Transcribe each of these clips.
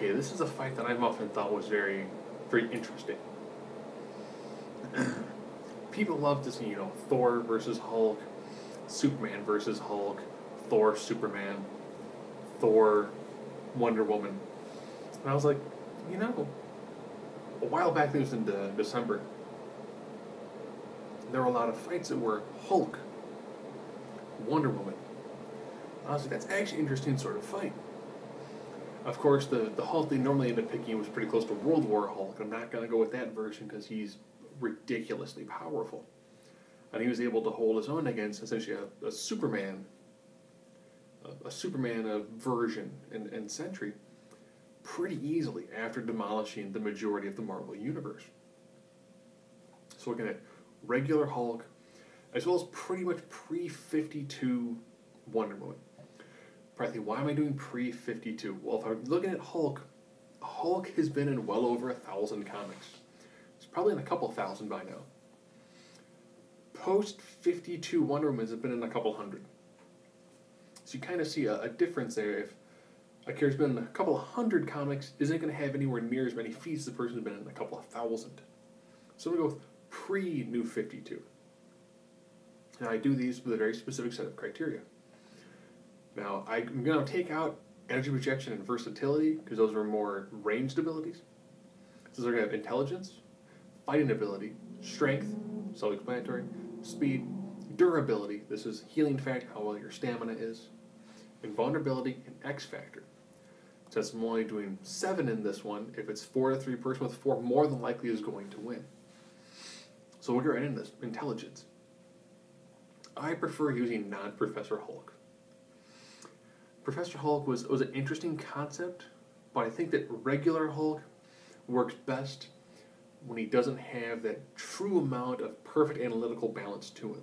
okay, this is a fight that I've often thought was very, very interesting. People love to see, Thor versus Hulk, Superman versus Hulk, Thor, Superman, Thor, Wonder Woman. And I was like, a while back, it was in December, there were a lot of fights that were Hulk, Wonder Woman. I was like, that's actually an interesting sort of fight. Of course, the Hulk they normally end up picking was pretty close to World War Hulk. I'm not going to go with that version because he's ridiculously powerful. And he was able to hold his own against essentially a Superman, version and Sentry pretty easily after demolishing the majority of the Marvel Universe. So looking at regular Hulk, as well as pretty much pre-52 Wonder Woman. Probably, why am I doing pre-52? Well, if I'm looking at Hulk, Hulk has been in well over 1,000 comics. It's probably in a couple thousand by now. Post-52 Wonder Woman has been in a couple hundred. So you kind of see a difference there. If a character's been in a couple of hundred comics, isn't going to have anywhere near as many feats as the person who's been in a couple of thousand. So I'm going to go with pre-New 52. Now I do these with a very specific set of criteria. Now I'm going to take out energy projection and versatility because those are more ranged abilities. So they're going to have intelligence, fighting ability, strength, self-explanatory, speed, durability. This is healing factor, how well your stamina is, invulnerability, and X factor. Since I'm only doing 7 in this one, if it's 4 to 3 person with 4, more than likely is going to win. So we'll get right into this. Intelligence. I prefer using non-Professor Hulk. Professor Hulk was an interesting concept, but I think that regular Hulk works best when he doesn't have that true amount of perfect analytical balance to him.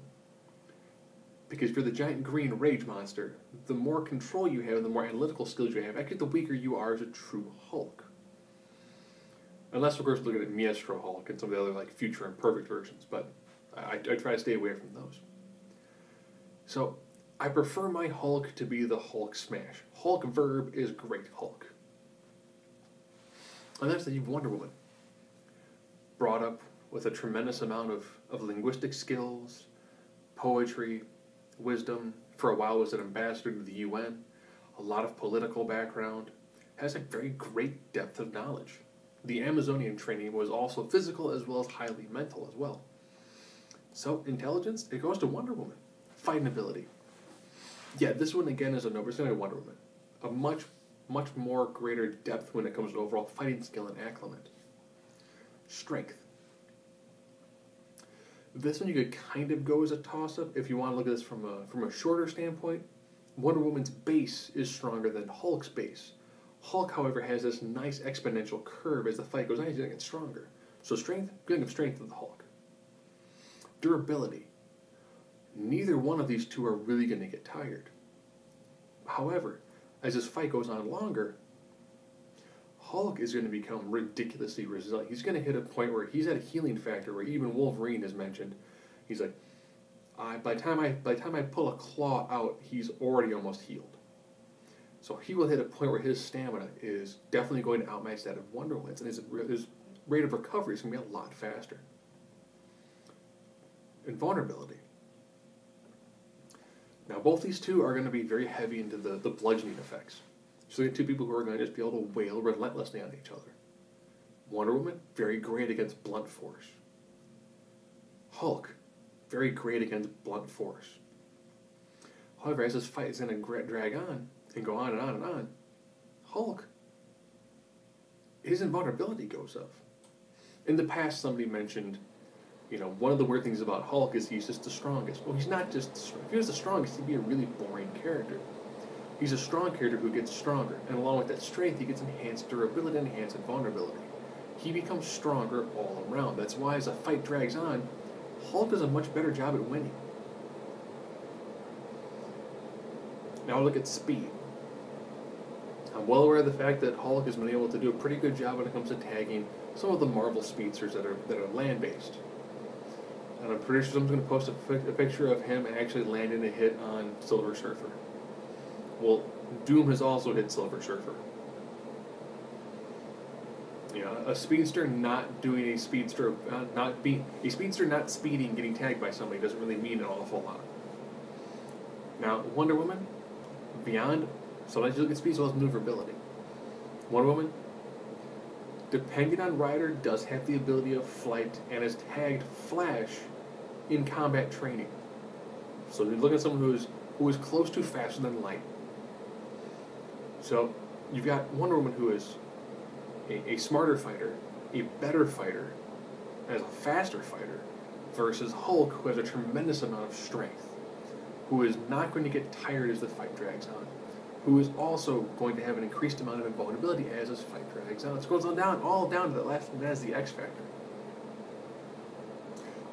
Because if you're the giant green rage monster, the more control you have, the more analytical skills you have, actually the weaker you are as a true Hulk. Unless, of course, looking at Maestro Hulk and some of the other future and perfect versions, but I try to stay away from those. So, I prefer my Hulk to be the Hulk smash. Hulk verb is great Hulk. And that's the Wonder Woman. Brought up with a tremendous amount of linguistic skills, poetry, wisdom. For a while was an ambassador to the UN. A lot of political background. Has a very great depth of knowledge. The Amazonian training was also physical as well as highly mental as well. So, intelligence, it goes to Wonder Woman. Fighting ability. Yeah, this one again is a no, it's going to be Wonder Woman. A much, much more greater depth when it comes to overall fighting skill and acclimate. Strength. This one you could kind of go as a toss-up if you want to look at this from a shorter standpoint. Wonder Woman's base is stronger than Hulk's base. Hulk, however, has this nice exponential curve as the fight goes on, he's going to get stronger. So strength, going to have strength of the Hulk. Durability. Neither one of these two are really going to get tired. However, as this fight goes on longer, Hulk is going to become ridiculously resilient. He's going to hit a point where he's at a healing factor where even Wolverine has mentioned. He's like, by the time I pull a claw out, he's already almost healed. So he will hit a point where his stamina is definitely going to outmatch that of Wonder Woman's, and his rate of recovery is going to be a lot faster. Invulnerability. Now, both these two are going to be very heavy into the bludgeoning effects. So you get two people who are going to just be able to wail relentlessly on each other. Wonder Woman, very great against blunt force. Hulk, very great against blunt force. However, as this fight is going to drag on and go on and on and on, Hulk, his invulnerability goes up. In the past, somebody mentioned, one of the weird things about Hulk is he's just the strongest. Well, he's not just the strongest. If he was the strongest, he'd be a really boring character. He's a strong character who gets stronger, and along with that strength, he gets enhanced durability and enhanced invulnerability. He becomes stronger all around. That's why as a fight drags on, Hulk does a much better job at winning. Now look at speed. I'm well aware of the fact that Hulk has been able to do a pretty good job when it comes to tagging some of the Marvel speedsters that are land-based. And I'm pretty sure someone's going to post a picture of him actually landing a hit on Silver Surfer. Well, Doom has also hit Silver Surfer. You know, a speedster not doing a speedster, a speedster not speeding, getting tagged by somebody doesn't really mean an awful lot. Now, Wonder Woman, beyond, sometimes you look at speed as well as maneuverability. Wonder Woman, depending on rider, does have the ability of flight and has tagged Flash in combat training. So you look at someone who is close to faster than light. So you've got Wonder Woman who is a smarter fighter, a better fighter, as a faster fighter, versus Hulk, who has a tremendous amount of strength, who is not going to get tired as the fight drags on, who is also going to have an increased amount of invulnerability as this fight drags on. It goes on down, all down to the last, and that's the X factor.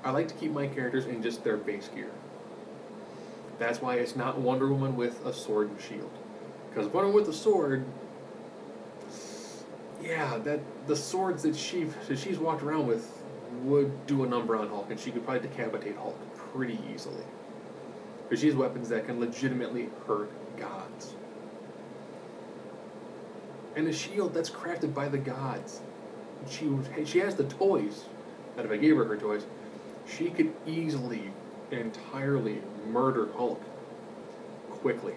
I like to keep my characters in just their base gear. That's why it's not Wonder Woman with a sword and shield. Because Wonder Woman with a sword, yeah, the swords that she's walked around with would do a number on Hulk, and she could probably decapitate Hulk pretty easily. Because she has weapons that can legitimately hurt gods. And a shield that's crafted by the gods. She has the toys, that if I gave her toys, she could easily, entirely murder Hulk quickly.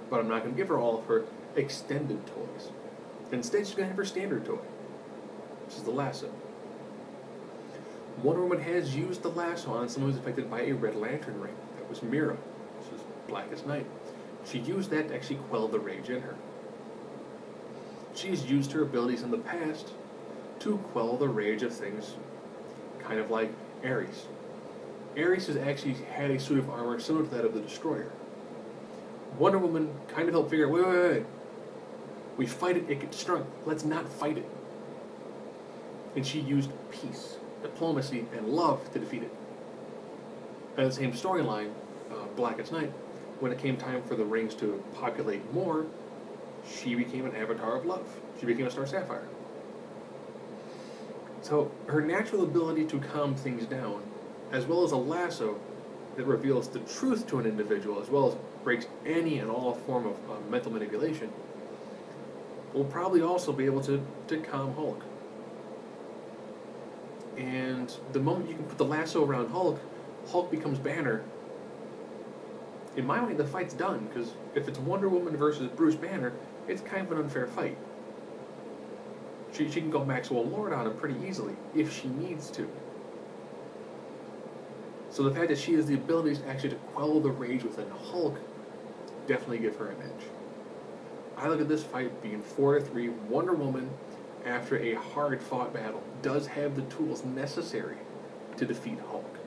But I'm not going to give her all of her extended toys. Instead, she's going to have her standard toy, which is the lasso. Wonder Woman has used the lasso on someone who's affected by a Red Lantern ring. That was Mira. This is Blackest Night. She used that to actually quell the rage in her. She's used her abilities in the past to quell the rage of things kind of like Ares. Ares has actually had a suit of armor similar to that of the Destroyer. Wonder Woman kind of helped figure out, wait. We fight it, it gets strong. Let's not fight it. And she used peace, diplomacy, and love to defeat it. And the same storyline, Blackest Night, when it came time for the rings to populate more, she became an avatar of love. She became a Star Sapphire. So her natural ability to calm things down, as well as a lasso that reveals the truth to an individual, as well as breaks any and all form of mental manipulation, will probably also be able to calm Hulk. And the moment you can put the lasso around Hulk, Hulk becomes Banner. In my mind, the fight's done, because if it's Wonder Woman versus Bruce Banner, it's kind of an unfair fight. She can go Maxwell Lord on him pretty easily, if she needs to. So the fact that she has the abilities actually to quell the rage within Hulk definitely give her an edge. I look at this fight being 4-3. Wonder Woman, after a hard-fought battle, does have the tools necessary to defeat Hulk.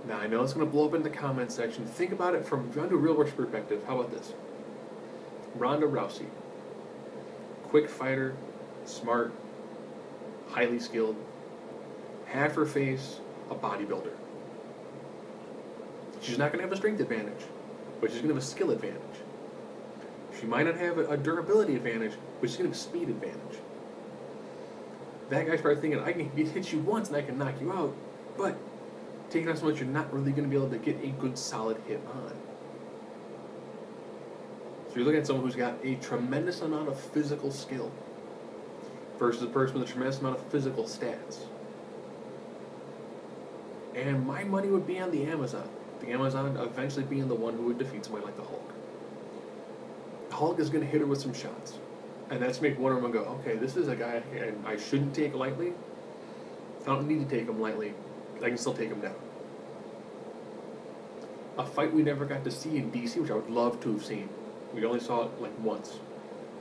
Now, I know it's going to blow up in the comments section. Think about it from a real-world perspective. How about this? Ronda Rousey. Quick fighter, smart, highly skilled. Half her face, a bodybuilder. She's not going to have a strength advantage, but she's going to have a skill advantage. She might not have a durability advantage, but she's going to have a speed advantage. That guy's probably thinking, I can hit you once and I can knock you out, but taking on so much, you're not really going to be able to get a good solid hit on. So you're looking at someone who's got a tremendous amount of physical skill versus a person with a tremendous amount of physical stats. And my money would be on the Amazon. The Amazon eventually being the one who would defeat somebody like the Hulk. Hulk is going to hit her with some shots. And that's make Wonder Woman go, okay, this is a guy and I shouldn't take lightly. I don't need to take him lightly. I can still take him down. A fight we never got to see in DC, which I would love to have seen. We only saw it like once.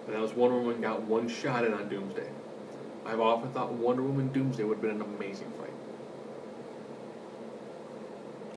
And that was Wonder Woman got one shot in on Doomsday. I've often thought Wonder Woman Doomsday would have been an amazing fight.